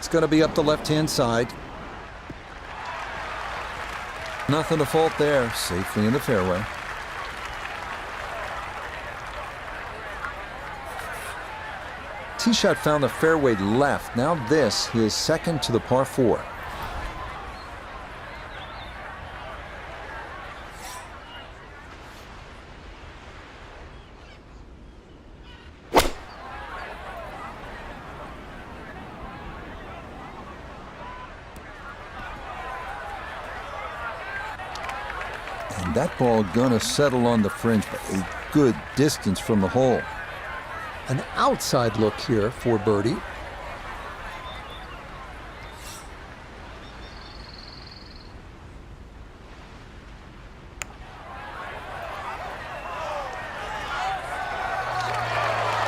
That's going to be up the left-hand side. Nothing to fault there. Safely in the fairway. Tee shot found the fairway left. Now this, his second to the par 4. And that ball gonna settle on the fringe, but a good distance from the hole. An outside look here for birdie.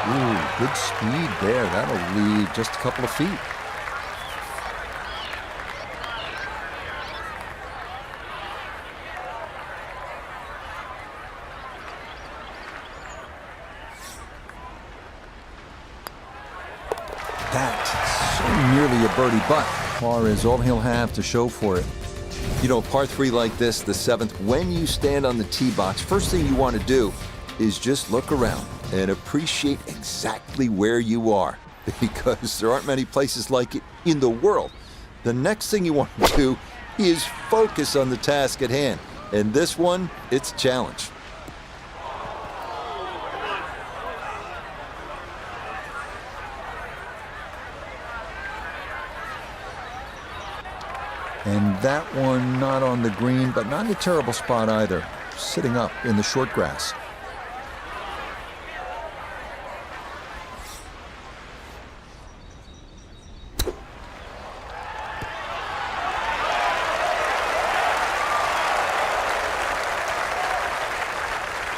Ooh, good speed there. That'll leave just a couple of feet. That's so nearly a birdie, but par is all he'll have to show for it. You know, par 3 like this, the 7th, when you stand on the tee box, first thing you want to do is just look around and appreciate exactly where you are, because there aren't many places like it in the world. The next thing you want to do is focus on the task at hand. And this one, it's a challenge. And that one not on the green, but not in a terrible spot either. Sitting up in the short grass.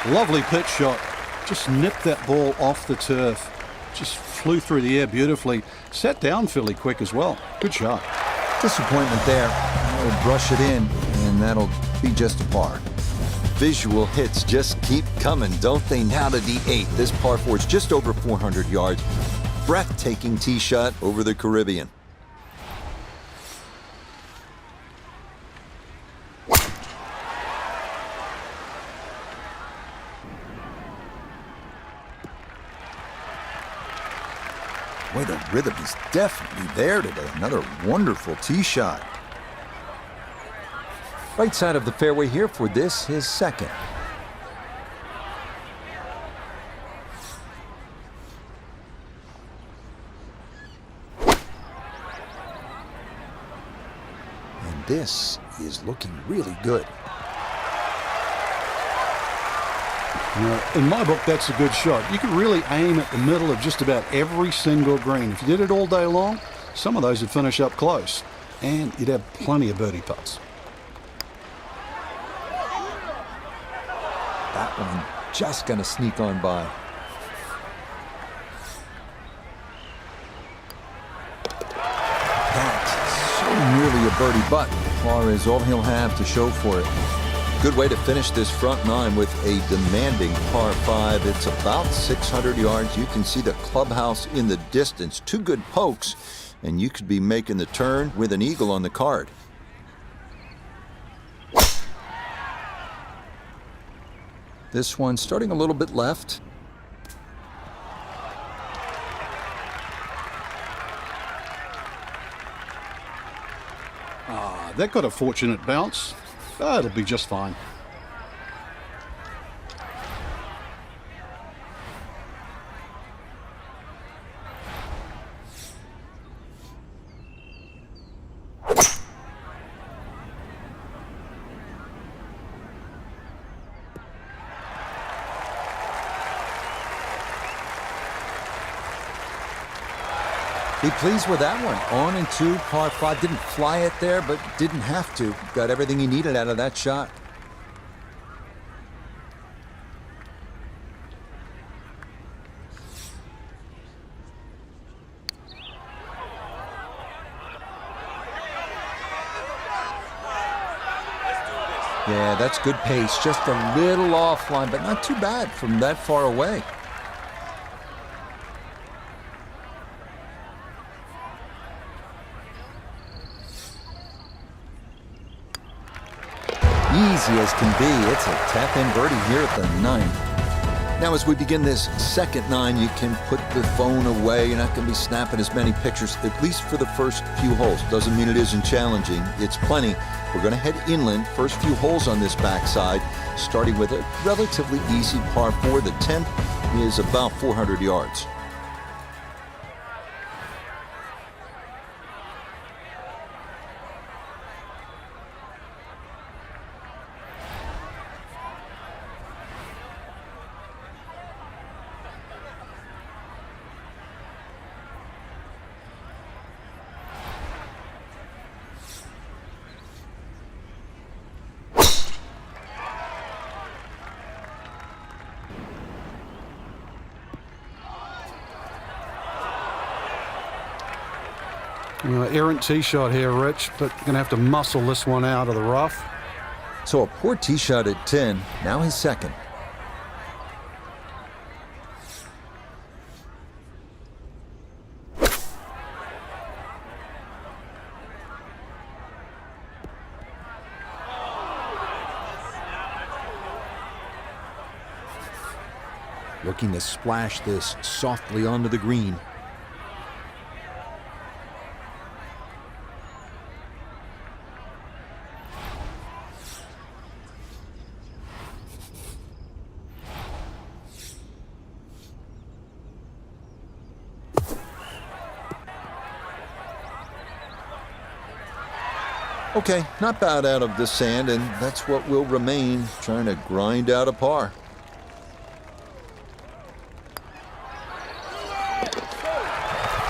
Lovely pitch shot. Just nipped that ball off the turf. Just flew through the air beautifully. Sat down fairly quick as well. Good shot. Disappointment there. I'll brush it in, and that'll be just a par. Visual hits just keep coming, don't they? Now to the 8th. This par 4 is just over 400 yards. Breathtaking tee shot over the Caribbean. Boy, the rhythm is definitely there today. Another wonderful tee shot. Right side of the fairway here for this, his second. And this is looking really good. In my book, that's a good shot. You can really aim at the middle of just about every single green. If you did it all day long, some of those would finish up close, and you'd have plenty of birdie putts. That one just gonna sneak on by. That's so nearly a birdie, but par is all he'll have to show for it. Good way to finish this front 9 with a demanding par 5. It's about 600 yards. You can see the clubhouse in the distance. 2 good pokes, and you could be making the turn with an eagle on the card. This one starting a little bit left. That got a fortunate bounce. It'll be just fine. Be pleased with that one. On and 2, par 5. Didn't fly it there, but didn't have to. Got everything he needed out of that shot. Yeah, that's good pace. Just a little offline, but not too bad from that far away. easy as can be. It's a tap-in birdie here at the 9th. Now, as we begin this second 9, you can put the phone away. You're not going to be snapping as many pictures, at least for the first few holes. Doesn't mean it isn't challenging. It's plenty. We're going to head inland. First few holes on this backside, starting with a relatively easy par 4. The 10th is about 400 yards. Errant tee shot here, Rich, but going to have to muscle this one out of the rough. So a poor tee shot at 10, now his second. Looking to splash this softly onto the green. Okay, not bad out of the sand, and that's what will remain, trying to grind out a par.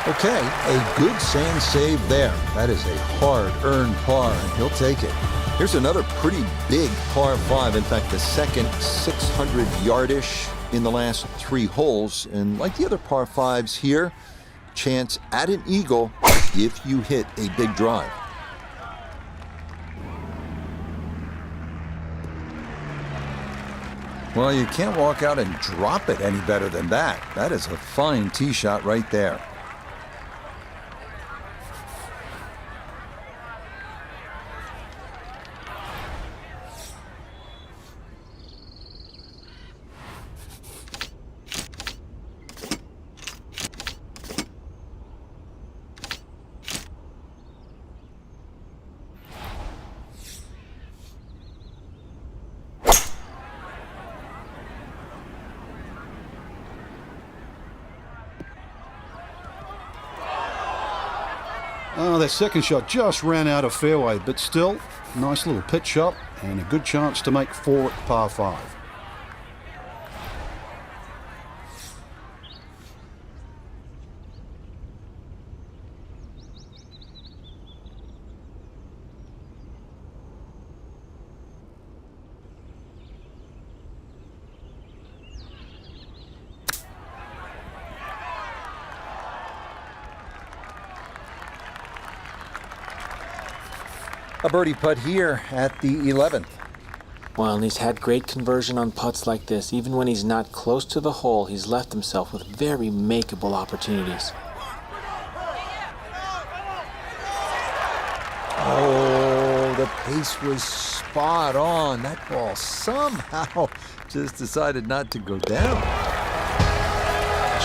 Okay, a good sand save there. That is a hard-earned par, and he'll take it. Here's another pretty big par 5. In fact, the second 600-yardish in the last 3 holes. And like the other par 5s here, chance at an eagle if you hit a big drive. Well, you can't walk out and drop it any better than that. That is a fine tee shot right there. Oh, that second shot just ran out of fairway, but still, nice little pitch shot and a good chance to make 4 at par 5. A birdie putt here at the 11th. Well, and he's had great conversion on putts like this. Even when he's not close to the hole, he's left himself with very makeable opportunities. Oh, the pace was spot on. That ball somehow just decided not to go down.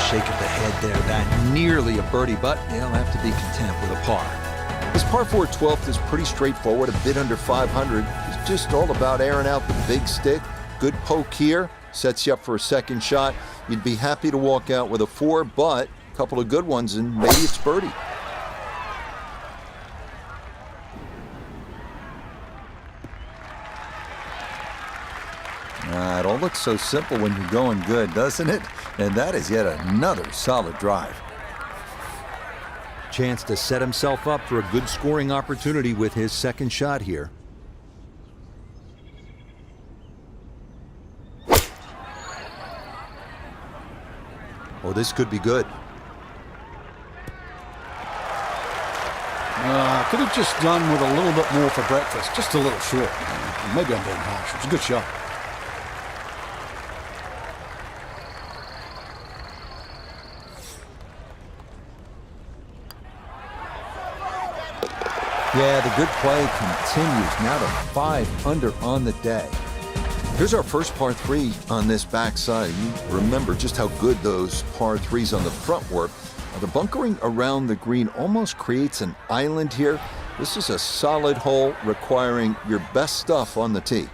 Shake of the head there. That nearly a birdie, but they'll have to be content with a par. This par 4 12th is pretty straightforward, a bit under 500. It's just all about airing out the big stick. Good poke here, sets you up for a second shot. You'd be happy to walk out with a 4, but a couple of good ones and maybe it's birdie. It all looks so simple when you're going good, doesn't it? And that is yet another solid drive. Chance to set himself up for a good scoring opportunity with his second shot here. Oh, this could be good. Could have just done with a little bit more for breakfast, just a little short. Maybe I'm being harsh. It was a good shot. Yeah, the good play continues. Now to 5 under on the day. Here's our first par 3 on this backside. You remember just how good those par 3s on the front were. Now, the bunkering around the green almost creates an island here. This is a solid hole requiring your best stuff on the tee.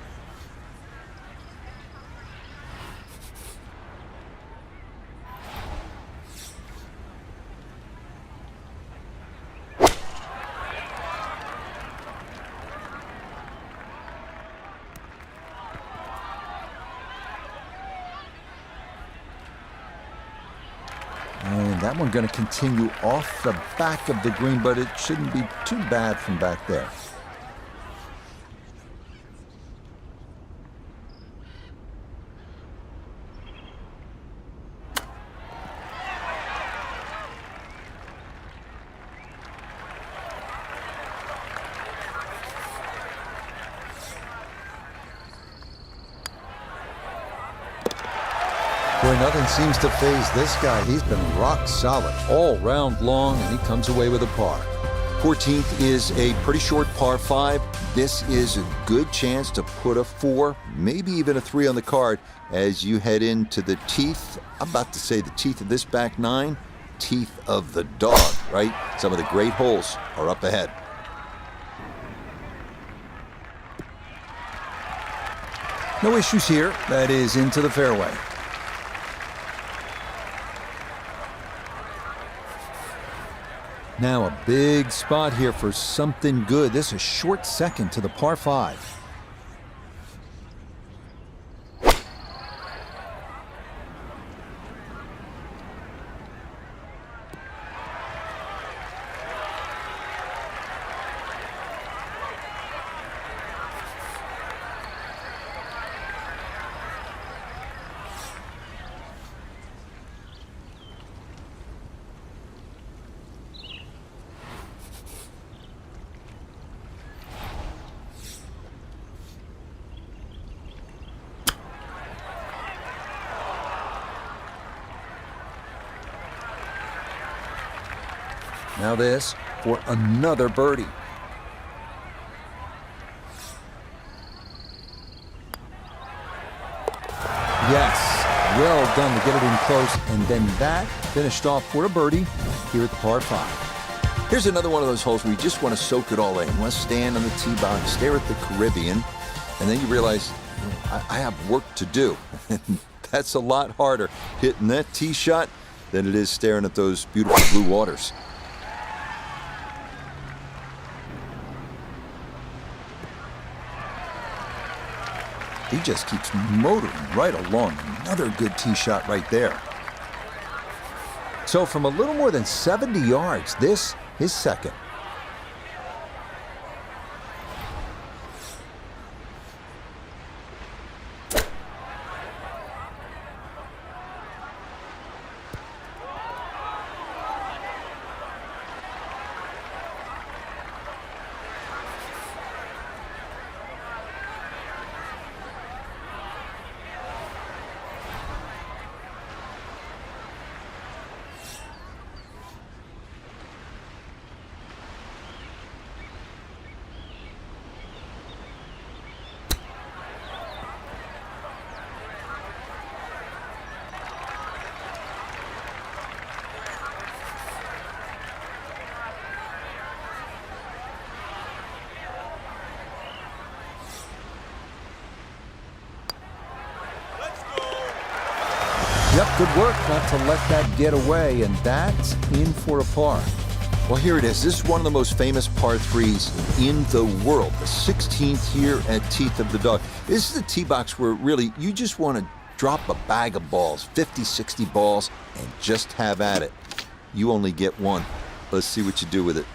And that one going to continue off the back of the green, but it shouldn't be too bad from back there. Boy, nothing seems to faze this guy. He's been rock solid all round long, and he comes away with a par. 14th is a pretty short par 5. This is a good chance to put a 4, maybe even a 3 on the card as you head into the teeth. I'm about to say the teeth of this back 9, teeth of the dog, right? Some of the great holes are up ahead. No issues here. That is into the fairway. Now a big spot here for something good. This is a short second to the par 5. Now this for another birdie. Yes, well done to get it in close, and then that finished off for a birdie here at the par 5. Here's another one of those holes where you just want to soak it all in. You want to stand on the tee box, stare at the Caribbean, and then you realize, I have work to do. That's a lot harder hitting that tee shot than it is staring at those beautiful blue waters. He just keeps motoring right along. Another good tee shot right there. So from a little more than 70 yards, this is second. Yep, good work not to let that get away, and that's in for a par. Well, here it is. This is one of the most famous par 3s in the world, the 16th here at Teeth of the Dog. This is a tee box where really you just want to drop a bag of balls, 50, 60 balls, and just have at it. You only get one. Let's see what you do with it.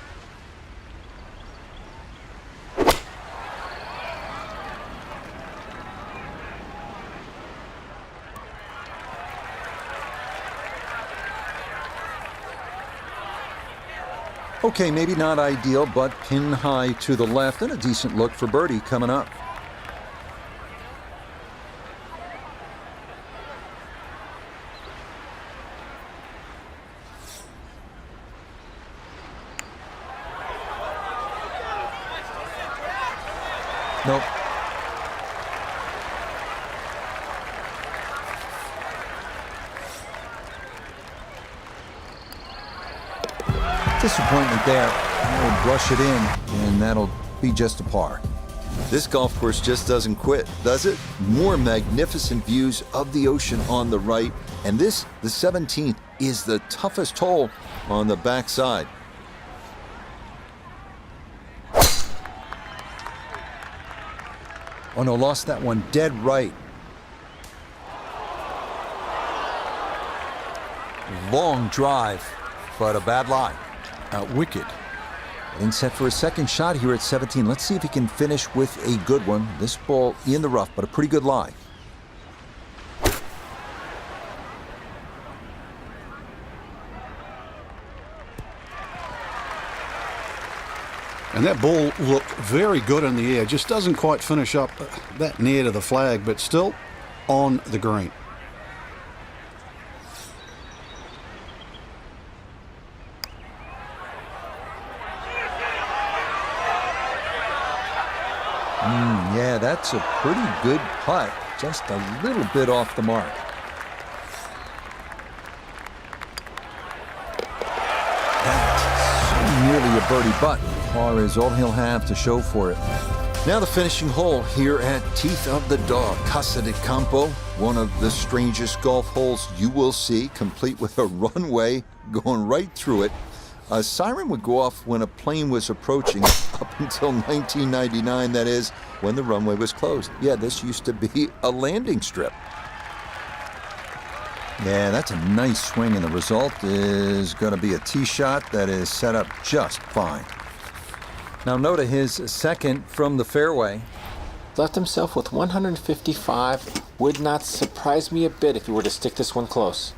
Okay, maybe not ideal, but pin high to the left and a decent look for birdie coming up. Nope. Disappointment there. He'll brush it in, and that'll be just a par. This golf course just doesn't quit, does it? More magnificent views of the ocean on the right, and this, the 17th, is the toughest hole on the backside. Oh no, lost that one dead right. Long drive, but a bad lie. Wicked. Getting set for a second shot here at 17. Let's see if he can finish with a good one. This ball in the rough, but a pretty good lie. And that ball looked very good in the air. Just doesn't quite finish up that near to the flag, but still on the green. Yeah, that's a pretty good putt. Just a little bit off the mark. That's so nearly a birdie, but par is all he'll have to show for it. Now the finishing hole here at Teeth of the Dog, Casa de Campo, one of the strangest golf holes you will see, complete with a runway going right through it. A siren would go off when a plane was approaching, up until 1999, that is, when the runway was closed. Yeah, this used to be a landing strip. Yeah, that's a nice swing, and the result is going to be a tee shot that is set up just fine. Now Notah, his second from the fairway. Left himself with 155. Would not surprise me a bit if he were to stick this one close.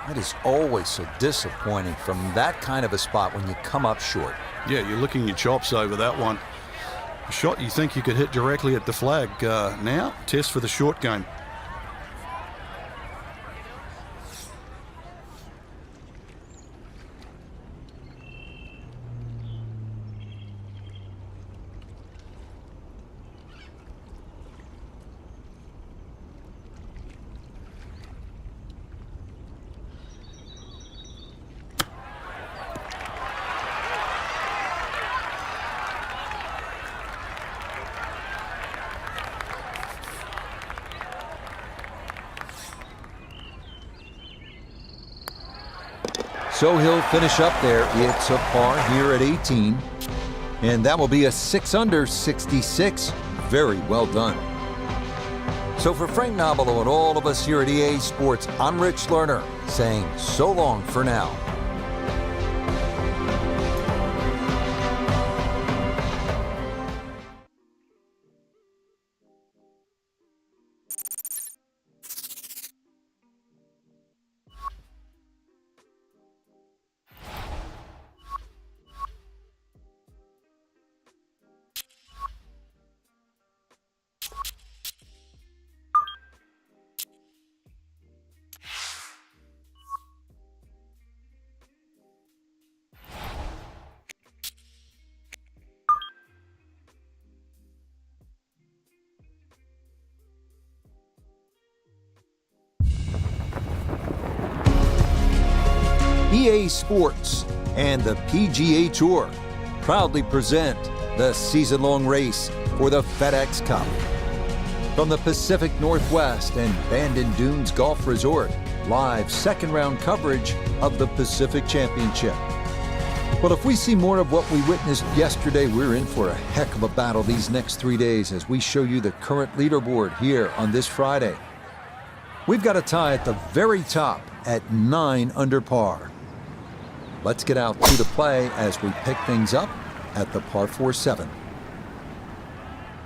That is always so disappointing from that kind of a spot when you come up short. Yeah, you're licking your chops over that one. A shot you think you could hit directly at the flag. Now, test for the short game. So he'll finish up there. It's a par here at 18. And that will be a 6 under 66. Very well done. So for Frank Nobilo and all of us here at EA Sports, I'm Rich Lerner saying so long for now. EA Sports and the PGA Tour proudly present the season-long race for the FedEx Cup. From the Pacific Northwest and Bandon Dunes Golf Resort, live second-round coverage of the Pacific Championship. Well, if we see more of what we witnessed yesterday, we're in for a heck of a battle these next 3 days as we show you the current leaderboard here on this Friday. We've got a tie at the very top at 9 under par. Let's get out to the play as we pick things up at the par 4-7.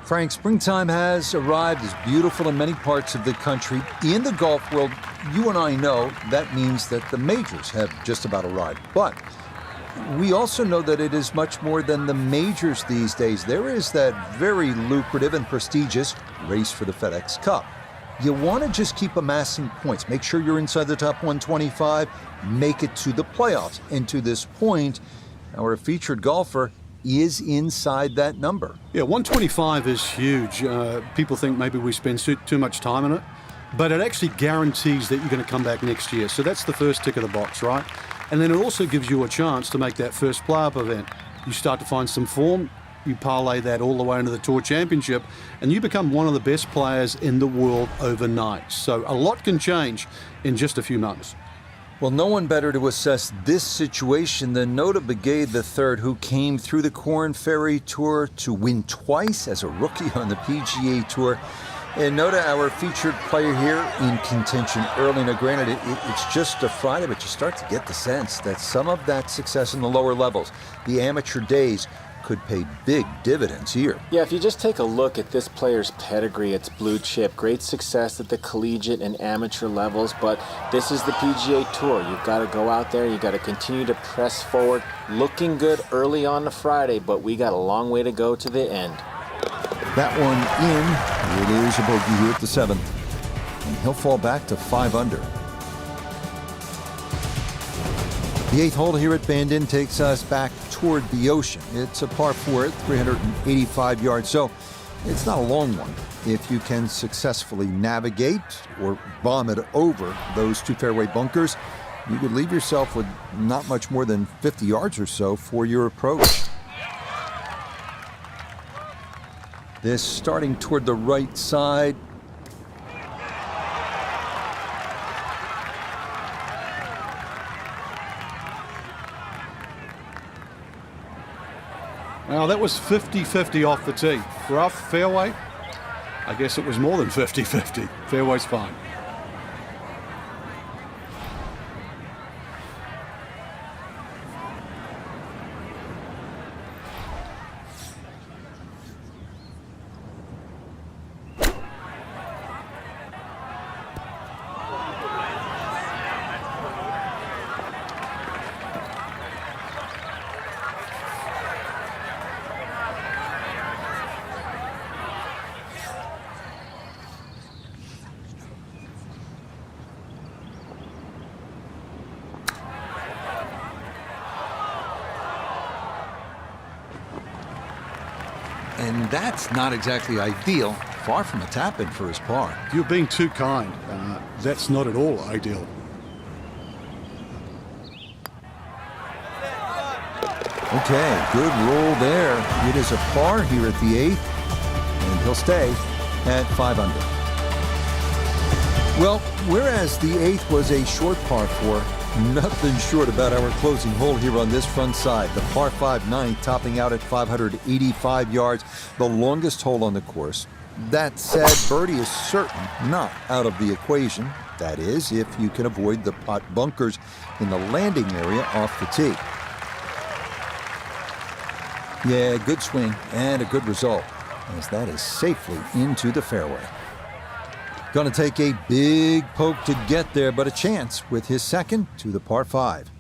Frank, springtime has arrived. It's beautiful in many parts of the country. In the golf world, you and I know that means that the majors have just about arrived. But we also know that it is much more than the majors these days. There is that very lucrative and prestigious race for the FedEx Cup. You want to just keep amassing points. Make sure you're inside the top 125, make it to the playoffs. And to this point, our featured golfer is inside that number. Yeah, 125 is huge. People think maybe we spend too much time on it, but it actually guarantees that you're going to come back next year. So that's the first tick of the box, right? And then it also gives you a chance to make that first play-up event. You start to find some form, you parlay that all the way into the Tour Championship, and you become one of the best players in the world overnight. So a lot can change in just a few months. Well, no one better to assess this situation than Notah Begay III, who came through the Korn Ferry Tour to win twice as a rookie on the PGA Tour. And Notah, our featured player here in contention early. Now, granted, it's just a Friday, but you start to get the sense that some of that success in the lower levels, the amateur days, could pay big dividends here. Yeah, if you just take a look at this player's pedigree, it's blue chip. Great success at the collegiate and amateur levels, but this is the PGA Tour. You've got to go out there, you've got to continue to press forward. Looking good early on the Friday, but we got a long way to go to the end. That one in. It is a bogey here at the 7th. And he'll fall back to 5 under. The 8th hole here at Bandon takes us back toward the ocean. It's a par 4 at 385 yards, so it's not a long one. If you can successfully navigate or bomb it over those two fairway bunkers, you could leave yourself with not much more than 50 yards or so for your approach. This starting toward the right side. Now, that was 50-50 off the tee. Rough, fairway, I guess it was more than 50-50. Fairway's fine. And that's not exactly ideal. Far from a tap-in for his par. You're being too kind. That's not at all ideal. Okay, good roll there. It is a par here at the 8th, and he'll stay at 5 under. Well, whereas the 8th was a short par 4, nothing short about our closing hole here on this front side. The par 5 9th topping out at 585 yards, the longest hole on the course. That said, birdie is certain not out of the equation. That is, if you can avoid the pot bunkers in the landing area off the tee. Yeah, good swing and a good result, as that is safely into the fairway. Going to take a big poke to get there, but a chance with his second to the par 5.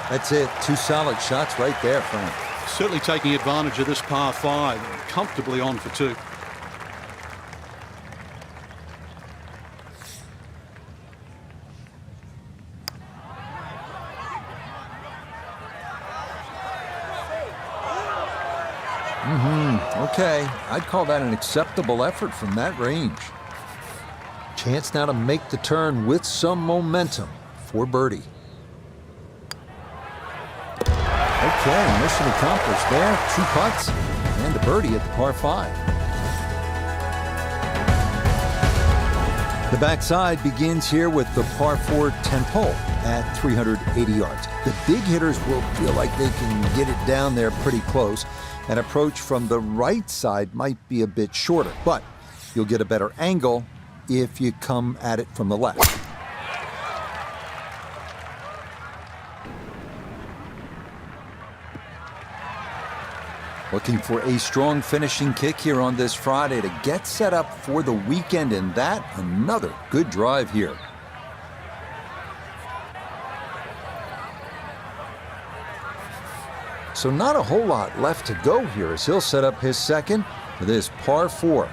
That's it. 2 solid shots right there, Frank. Certainly taking advantage of this par 5. Comfortably on for 2. Okay, I'd call that an acceptable effort from that range. Chance now to make the turn with some momentum for birdie. Okay, mission accomplished there. 2 putts and a birdie at the par 5. The backside begins here with the par 4 10th hole at 380 yards. The big hitters will feel like they can get it down there pretty close. An approach from the right side might be a bit shorter, but you'll get a better angle if you come at it from the left. Looking for a strong finishing kick here on this Friday to get set up for the weekend, and that another good drive here. So not a whole lot left to go here as he'll set up his second for this par 4.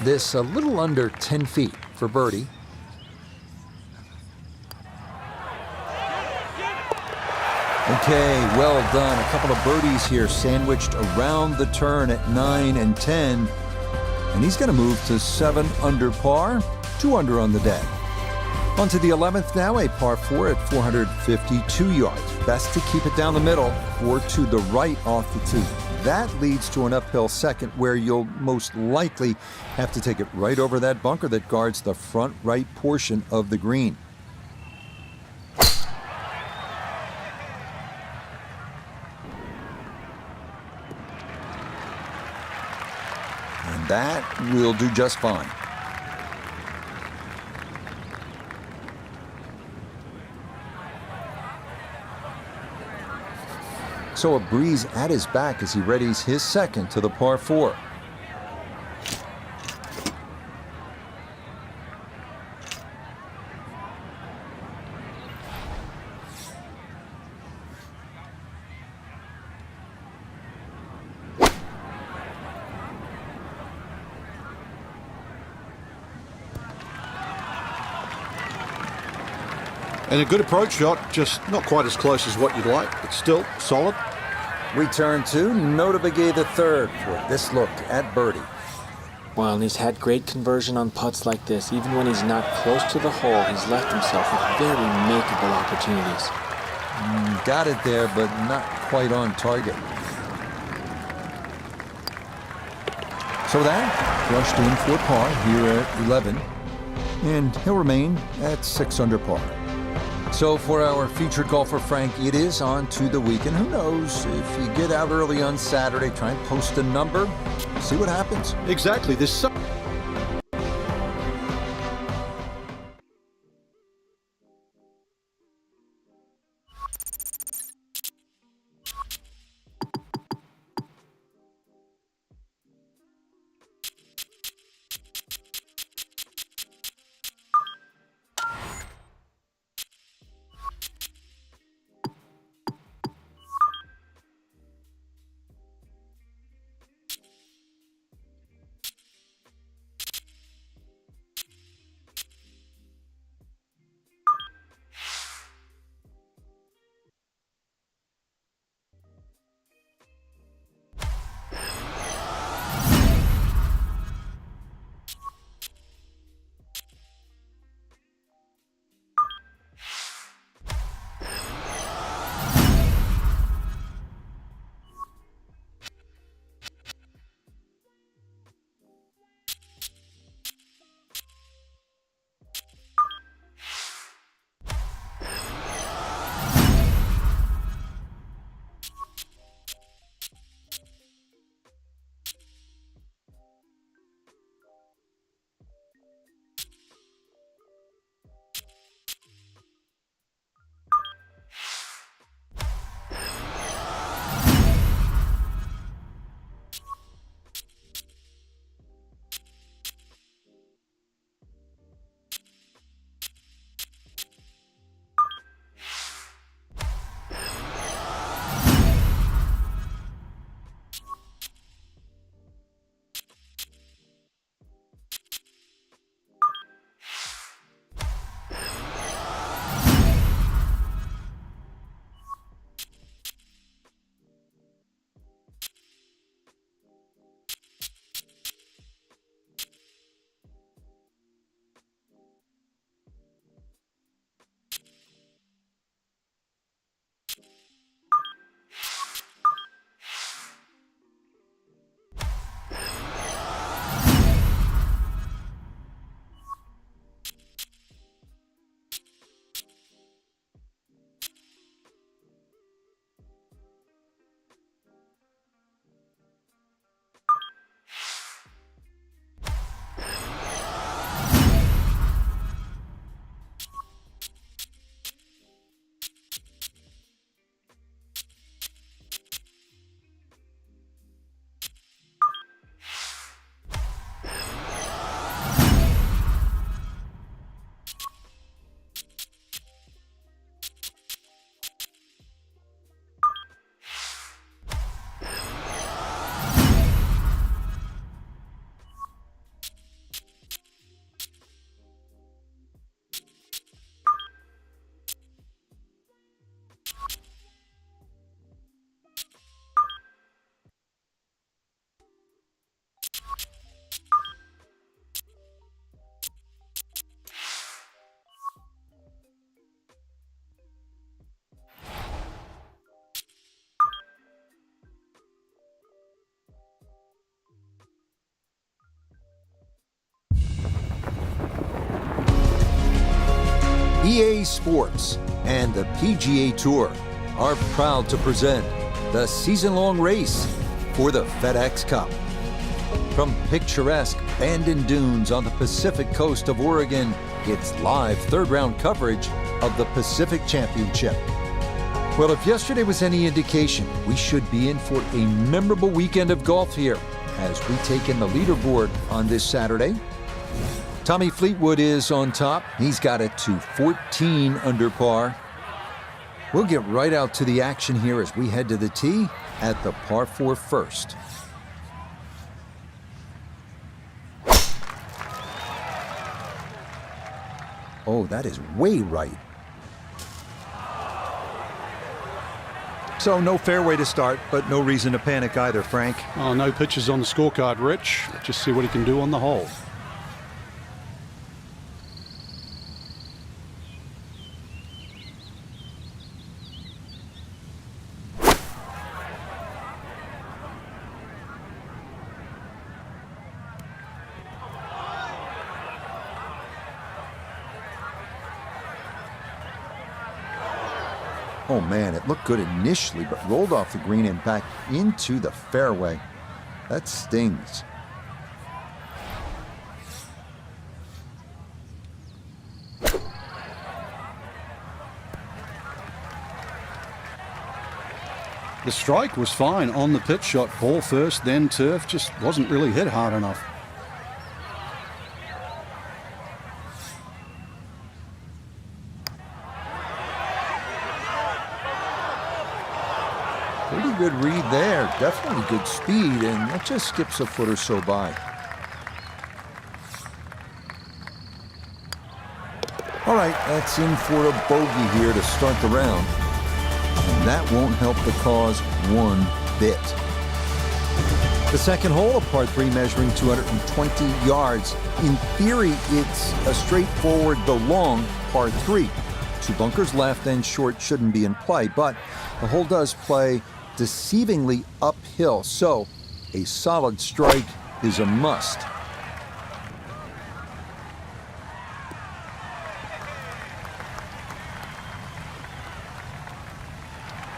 This a little under 10 feet for birdie. Okay, well done. A couple of birdies here sandwiched around the turn at 9 and 10. And he's going to move to 7 under par, 2 under on the day. On to the 11th now, a par 4 at 452 yards. Best to keep it down the middle or to the right off the tee. That leads to an uphill second where you'll most likely have to take it right over that bunker that guards the front right portion of the green. And that will do just fine. So a breeze at his back as he readies his second to the par 4. And a good approach shot, just not quite as close as what you'd like, but still solid. We turn to Notah Begay III for this look at birdie. Well, and he's had great conversion on putts like this. Even when he's not close to the hole, he's left himself with very makeable opportunities. Got it there, but not quite on target. So that flushed in for par here at 11, and he'll remain at 6 under par. So for our featured golfer, Frank, it is on to the weekend. Who knows, if you get out early on Saturday, try and post a number, see what happens. Exactly. EA Sports and the PGA Tour are proud to present the season-long race for the FedEx Cup. From picturesque Bandon Dunes on the Pacific coast of Oregon, it's live third-round coverage of the Pacific Championship. Well, if yesterday was any indication, we should be in for a memorable weekend of golf here as we take in the leaderboard on this Saturday. Tommy Fleetwood is on top. He's got it to 14 under par. We'll get right out to the action here as we head to the tee at the par 4 first. Oh, that is way right. So no fairway to start, but no reason to panic either, Frank. Oh, no pitches on the scorecard, Rich. Just see what he can do on the hole. Oh man, it looked good initially, but rolled off the green and back into the fairway. That stings. The strike was fine on the pitch shot. Ball first, then turf. Just wasn't really hit hard enough. Pretty good read there. Definitely good speed, and that just skips a foot or so by. All right, that's in for a bogey here to start the round. And that won't help the cause one bit. The second hole, a par 3 measuring 220 yards. In theory, it's a straightforward though long par 3. 2 bunkers left and short shouldn't be in play, but the hole does play deceivingly uphill, so a solid strike is a must.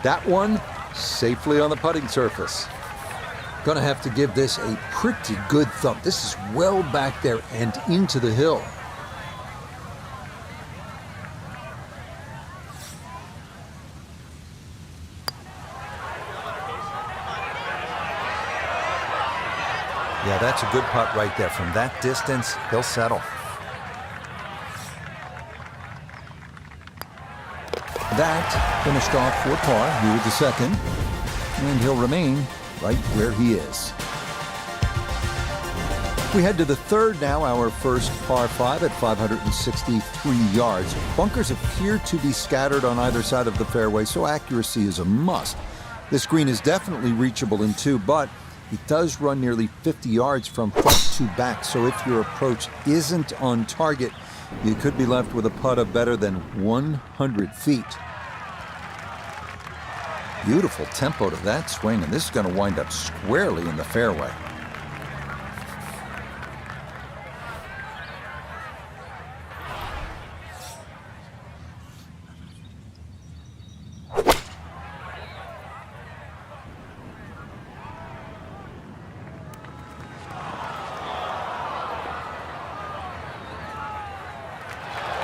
That one safely on the putting surface. Gonna have to give this a pretty good thump. This is well back there and into the hill. Yeah, that's a good putt right there. From that distance, he'll settle. That finished off for par here with the second, and he'll remain right where he is. We head to the third now, our first par 5 at 563 yards. Bunkers appear to be scattered on either side of the fairway, so accuracy is a must. This green is definitely reachable in 2, but it does run nearly 50 yards from front to back, so if your approach isn't on target, you could be left with a putt of better than 100 feet. Beautiful tempo to that swing, and this is going to wind up squarely in the fairway.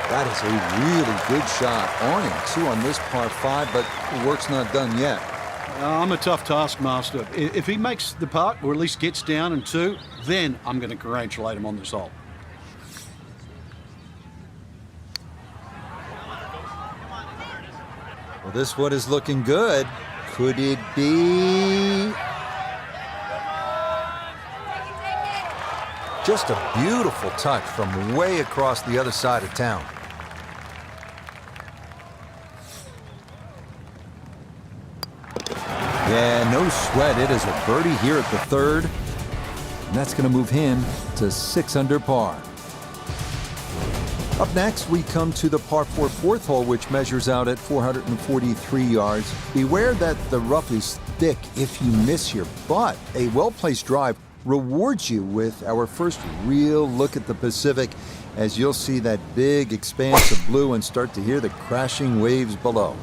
That is a really good shot on him, 2 on this par 5, but the work's not done yet. I'm a tough taskmaster. If he makes the putt, or at least gets down in 2, then I'm going to congratulate him on this hole. Well, this one is looking good. Could it be? Just a beautiful touch from way across the other side of town. Yeah, no sweat. It is a birdie here at the third. And that's going to move him to 6 under par. Up next, we come to the par 4 fourth hole, which measures out at 443 yards. Beware that the rough is thick if you miss here, but a well-placed drive rewards you with our first real look at the Pacific as you'll see that big expanse of blue and start to hear the crashing waves below.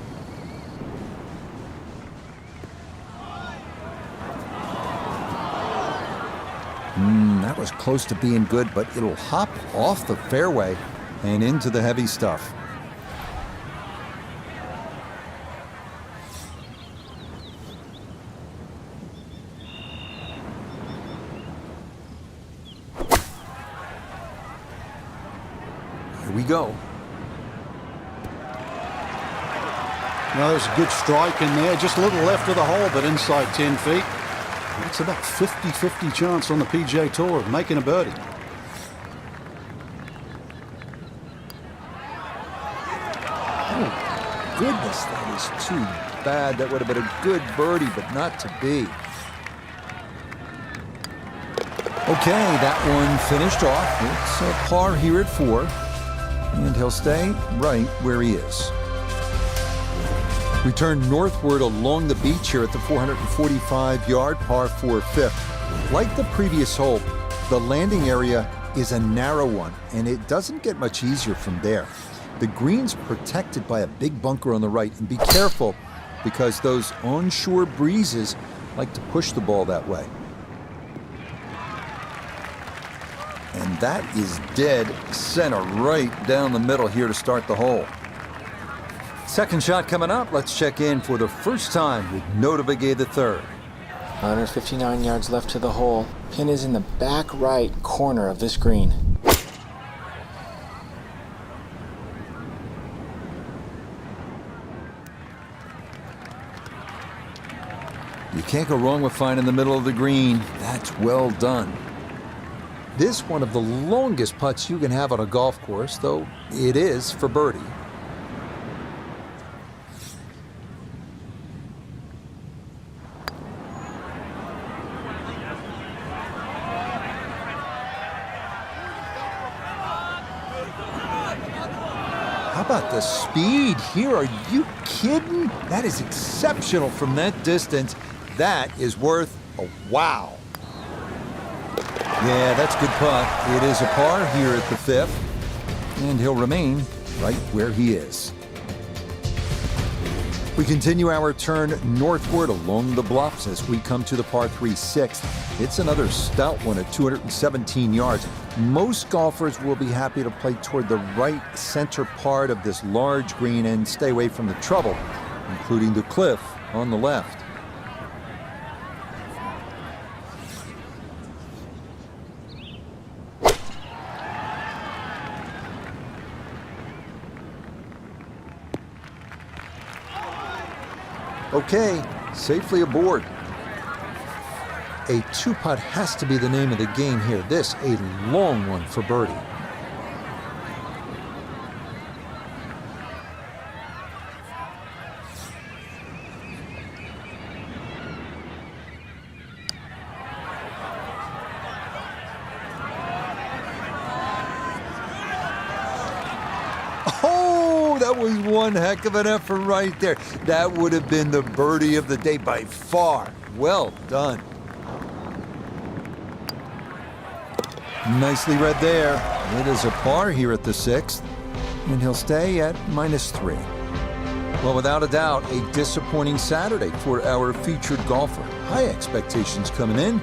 That was close to being good, but it'll hop off the fairway and into the heavy stuff. Here we go. Now, there's a good strike in there, just a little left of the hole, but inside 10 feet. It's about 50-50 chance on the PGA Tour of making a birdie. Oh, goodness, that is too bad. That would have been a good birdie, but not to be. Okay, that one finished off. It's a par here at 4, and he'll stay right where he is. We turn northward along the beach here at the 445-yard par 4 fifth. Like the previous hole, the landing area is a narrow one, and it doesn't get much easier from there. The green's protected by a big bunker on the right, and be careful because those onshore breezes like to push the ball that way. And that is dead center right down the middle here to start the hole. Second shot coming up. Let's check in for the first time with Notah Begay III. 159 yards left to the hole. Pin is in the back right corner of this green. You can't go wrong with finding the middle of the green. That's well done. This one of the longest putts you can have on a golf course, though it is for birdie. How about the speed here? Are you kidding? That is exceptional from that distance. That is worth a wow. Yeah, that's a good putt. It is a par here at the 5th, and he'll remain right where he is. We continue our turn northward along the bluffs as we come to the par 3 6th. It's another stout one at 217 yards. Most golfers will be happy to play toward the right center part of this large green and stay away from the trouble, including the cliff on the left. Okay, safely aboard. A 2-putt has to be the name of the game here. This a long one for birdie. Oh, that was one heck of an effort right there. That would have been the birdie of the day by far. Well done. Nicely read there. It is a par here at the 6th, and he'll stay at -3. Well, without a doubt, a disappointing Saturday for our featured golfer. High expectations coming in,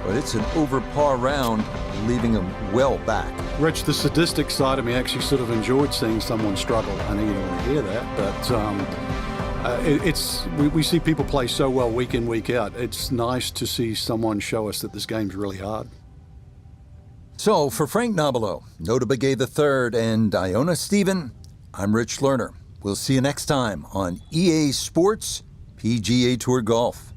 but it's an over par round, leaving him well back. Rich, the sadistic side of me actually sort of enjoyed seeing someone struggle. I know you don't want to hear that, but we see people play so well week in, week out. It's nice to see someone show us that this game's really hard. So, for Frank Nobilo, Notah Begay III, and Iona Stephen, I'm Rich Lerner. We'll see you next time on EA Sports PGA Tour Golf.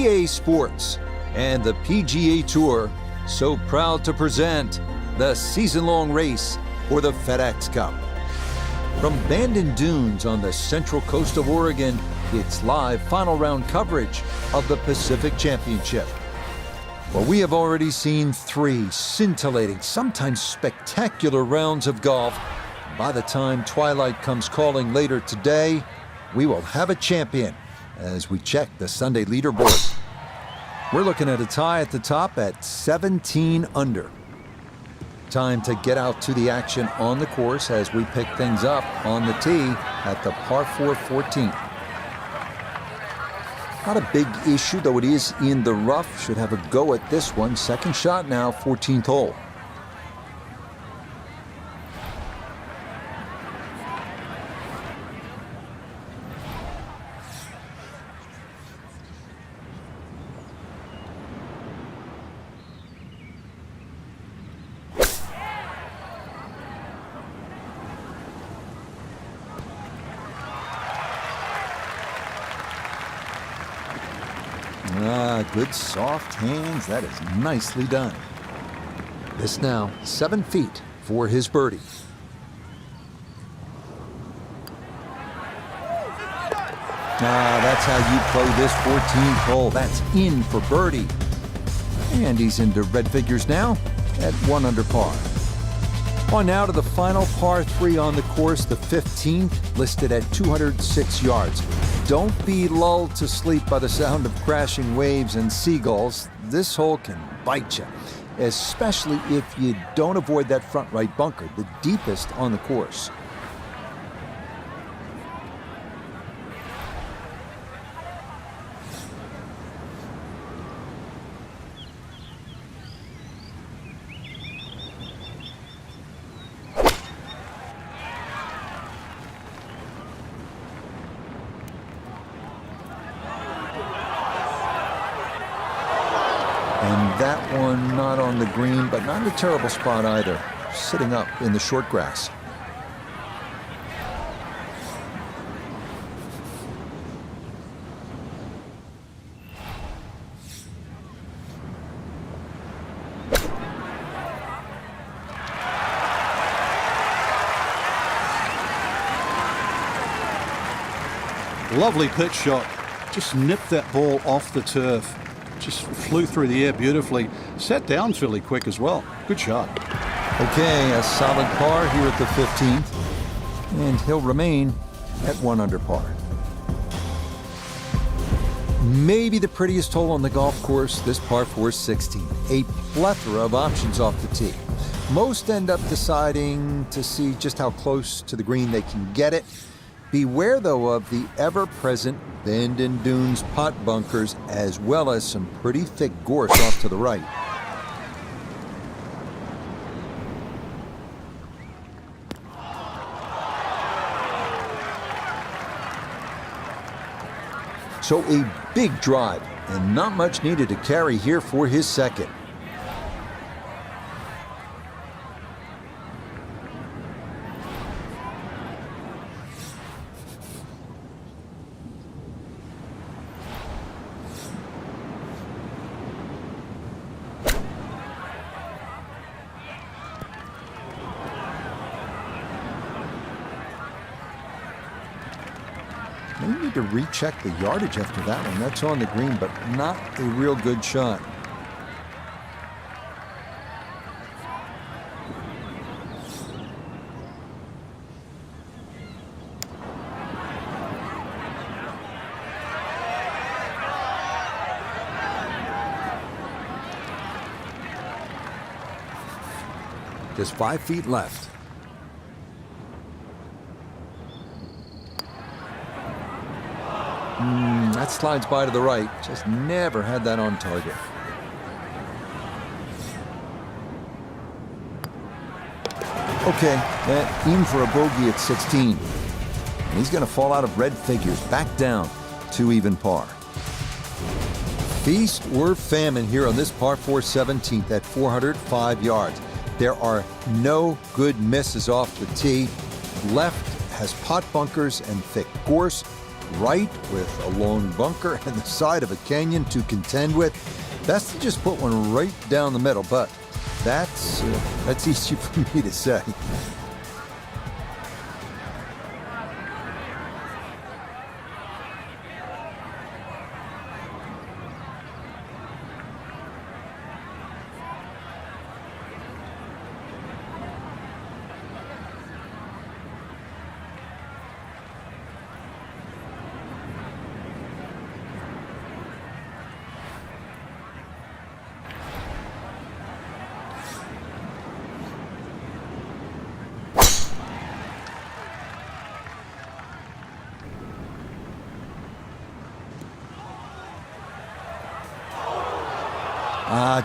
EA Sports and the PGA Tour so proud to present the season-long race for the FedEx Cup. From Bandon Dunes on the central coast of Oregon, it's live final round coverage of the Pacific Championship. Well, we have already seen 3 scintillating, sometimes spectacular rounds of golf. By the time twilight comes calling later today, we will have a champion as we check the Sunday leaderboard. We're looking at a tie at the top at 17 under. Time to get out to the action on the course as we pick things up on the tee at the par 4 14th. Not a big issue, though it is in the rough. Should have a go at this one. Second shot now, 14th hole. Good soft hands. That is nicely done. This now 7 feet for his birdie. That's how you play this 14th hole. That's in for birdie. And he's into red figures now at 1 under par. On now to the final par 3 on the course, the 15th, listed at 206 yards. Don't be lulled to sleep by the sound of crashing waves and seagulls. This hole can bite you, especially if you don't avoid that front right bunker, the deepest on the course. And that one not on the green, but not in a terrible spot either. Sitting up in the short grass. Lovely pitch shot. Just nipped that ball off the turf. Just flew through the air beautifully. Sat down fairly quick as well. Good shot. Okay, a solid par here at the 15th. And he'll remain at 1 under par. Maybe the prettiest hole on the golf course, this par 4 16. A plethora of options off the tee. Most end up deciding to see just how close to the green they can get it. Beware, though, of the ever-present Bandon Dunes pot bunkers, as well as some pretty thick gorse off to the right. So a big drive, and not much needed to carry here for his second. May need to recheck the yardage after that one. That's on the green, but not a real good shot. Just 5 feet left. That slides by to the right. Just never had that on target. Okay, that in for a bogey at 16. And he's going to fall out of red figures, back down to even par. Feast or famine here on this par 4 17th at 405 yards. There are no good misses off the tee. Left has pot bunkers and thick gorse. right with a long bunker and the side of a canyon to contend with. Best to just put one right down the middle, but that's easy for me to say.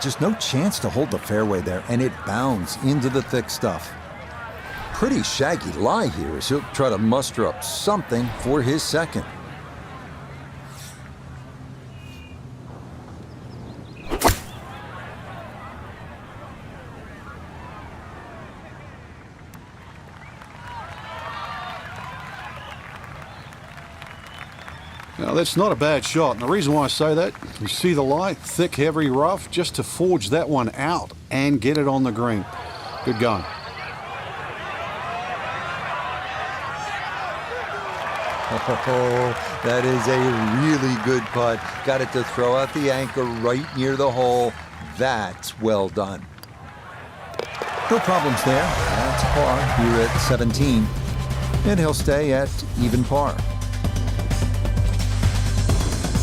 Just no chance to hold the fairway there, and it bounds into the thick stuff. Pretty shaggy lie here as he'll try to muster up something for his second. Now, that's not a bad shot, and the reason why I say that, you see the lie, thick, heavy, rough, just to forge that one out and get it on the green. Good going. Oh, that is a really good putt. Got it to throw out the anchor right near the hole. That's well done. No problems there. That's par here at 17. And he'll stay at even par.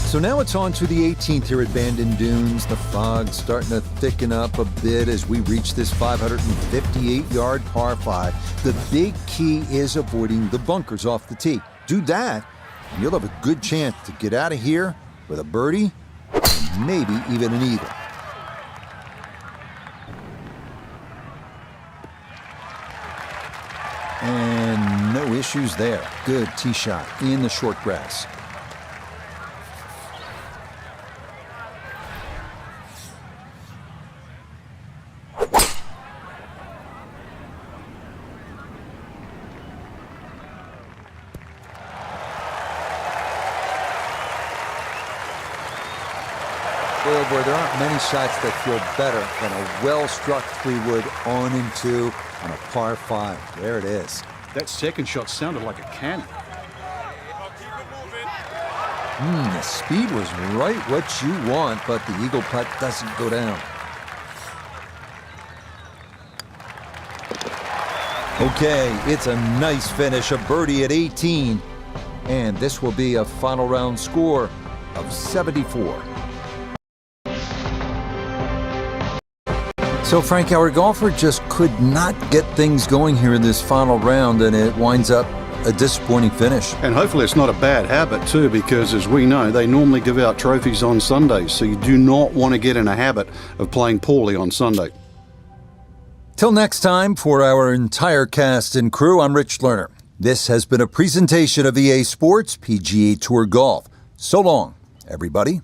So now it's on to the 18th here at Bandon Dunes. The fog's starting to thicken up a bit as we reach this 558-yard par 5. The big key is avoiding the bunkers off the tee. Do that, and you'll have a good chance to get out of here with a birdie and maybe even an eagle. And no issues there. Good tee shot in the short grass. Boy, oh boy, there aren't many shots that feel better than a well-struck 3-wood on and 2 on a par 5. There it is. That second shot sounded like a cannon. The speed was right what you want, but the eagle putt doesn't go down. Okay, it's a nice finish, a birdie at 18. And this will be a final round score of 74. So Frank, our golfer just could not get things going here in this final round, and it winds up a disappointing finish. And hopefully it's not a bad habit too, because as we know, they normally give out trophies on Sundays, so you do not want to get in a habit of playing poorly on Sunday. Till next time, for our entire cast and crew, I'm Rich Lerner. This has been a presentation of EA Sports PGA Tour Golf. So long, everybody.